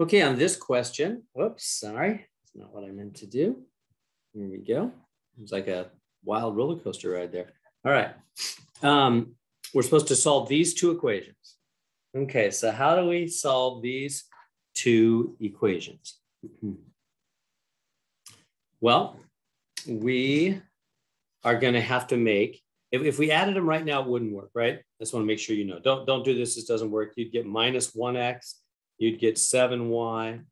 Okay, on this question, whoops, sorry, that's not what I meant to do. Here we go. It was like a wild roller coaster ride there. All right. We're supposed to solve these two equations. Okay, so how do we solve these two equations? Well, we are going to have to make, if we added them right now, it wouldn't work, right? I just want to make sure you know. Don't do this. This doesn't work. You'd get minus 1x. You'd get 7y.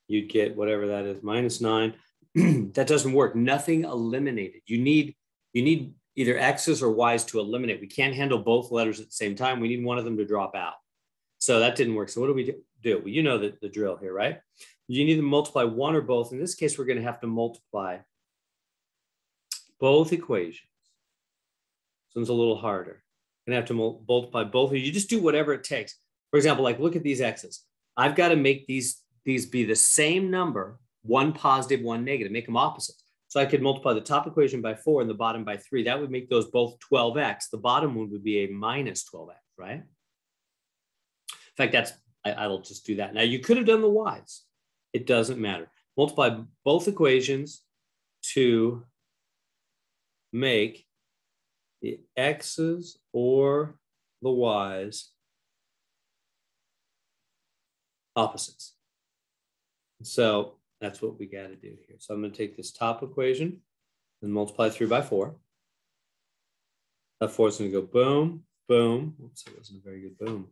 You'd get whatever that is, minus 9. That doesn't work. Nothing eliminated. You need either x's or y's to eliminate. We can't handle both letters at the same time. We need one of them to drop out. So that didn't work. So what do we do? Well, you know the drill here, right? You need to multiply one or both. In this case, we're going to have to multiply both equations. This one's a little harder. You're going to have to multiply both. You just do whatever it takes. For example, like look at these x's. I've got to make these be the same number, one positive, one negative, make them opposites. So I could multiply the top equation by 4 and the bottom by 3. That would make those both 12x. The bottom one would be a minus 12x, right? In fact, I'll just do that. Now you could have done the y's. It doesn't matter. Multiply both equations to make the x's or the y's opposites. So that's what we got to do here. So I'm going to take this top equation and multiply 3 by 4. That 4 is going to go boom, boom. Oops, that wasn't a very good boom.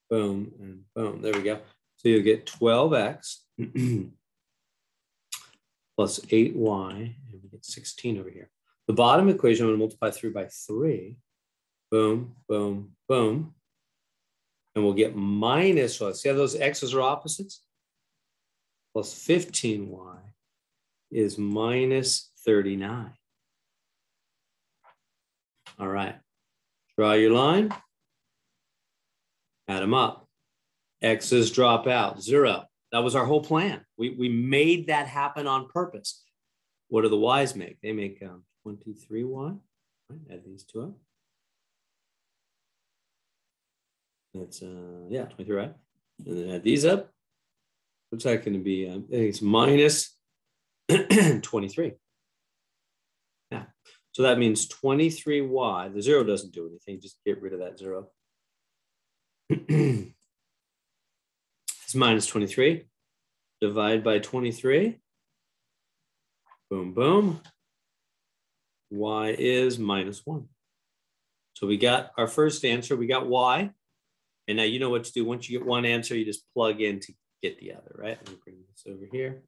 Boom and boom. There we go. So you'll get 12x plus 8y, and we get 16 over here. The bottom equation, I'm going to multiply 3 by 3. Boom, boom, boom. And we'll get minus, well, see how those x's are opposites? Plus 15y is minus 39. All right. Draw your line. Add them up. X's drop out, 0. That was our whole plan. We made that happen on purpose. What do the y's make? They make 23y. Right, add these two up. That's, yeah, 23, right? And then add these up. What's that going to be? I think it's minus 23. Yeah. So that means 23y. The 0 doesn't do anything. Just get rid of that 0. It's minus 23. Divide by 23. Boom, boom. Y is minus 1. So we got our first answer. We got y. And now you know what to do. Once you get one answer, you just plug in to get the other, right? Let me bring this over here.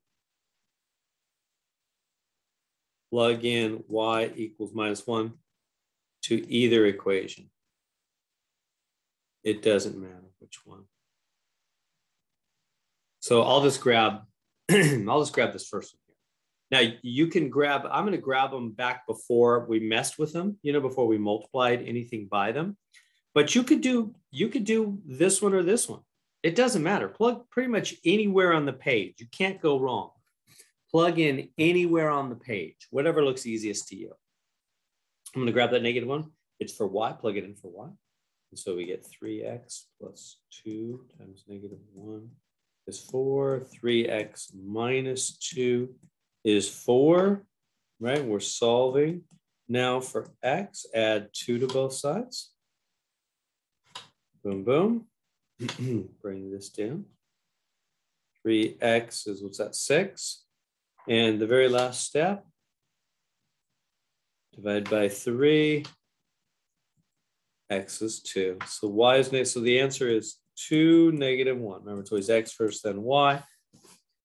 Plug in y equals minus 1 to either equation. It doesn't matter which one. So I'll just grab this first one here. Now you can grab, I'm going to grab them back before we messed with them, you know, before we multiplied anything by them. But you could do this one or this one. It doesn't matter. Plug pretty much anywhere on the page. You can't go wrong. Plug in anywhere on the page, whatever looks easiest to you. I'm going to grab that negative one. It's for y. Plug it in for y. And so we get 3x plus 2 times negative 1 is 4. 3x minus 2 is 4, right? We're solving. Now for x, add 2 to both sides. Boom, boom. Bring this down. 3x is, what's that, 6. And the very last step, divide by 3. X is 2. So y is next. So the answer is 2, negative 1. Remember, it's always x first, then y.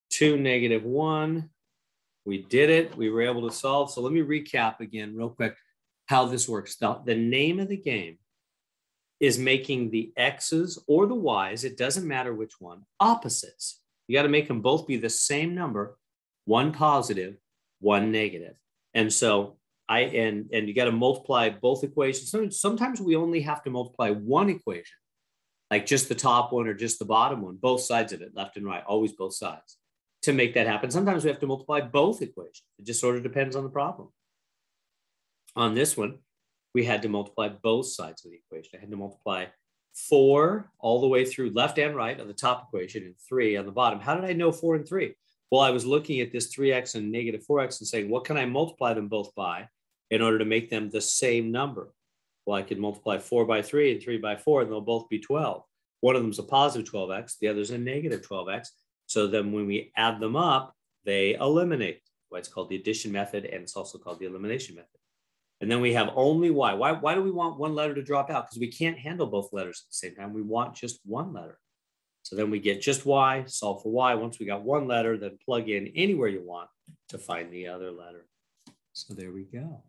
2, negative 1. We did it. We were able to solve. So let me recap again real quick how this works. Now, the name of the game is making the x's or the y's, it doesn't matter which one, opposites. You got to make them both be the same number, one positive, one negative. And so and you got to multiply both equations. Sometimes we only have to multiply one equation, like just the top one or just the bottom one, both sides of it, left and right, always both sides, to make that happen. Sometimes we have to multiply both equations. It just sort of depends on the problem. On this one, we had to multiply both sides of the equation. I had to multiply 4 all the way through left and right on the top equation and 3 on the bottom. How did I know 4 and 3? Well, I was looking at this 3x and negative 4x and saying, what can I multiply them both by in order to make them the same number? Well, I could multiply 4 by 3 and 3 by 4, and they'll both be 12. One of them is a positive 12x, the other is a negative 12x. So then when we add them up, they eliminate. Well, it's called the addition method, and it's also called the elimination method. And then we have only y. Why do we want one letter to drop out? Because we can't handle both letters at the same time. We want just one letter. So then we get just y, solve for y. Once we got one letter, then plug in anywhere you want to find the other letter. So there we go.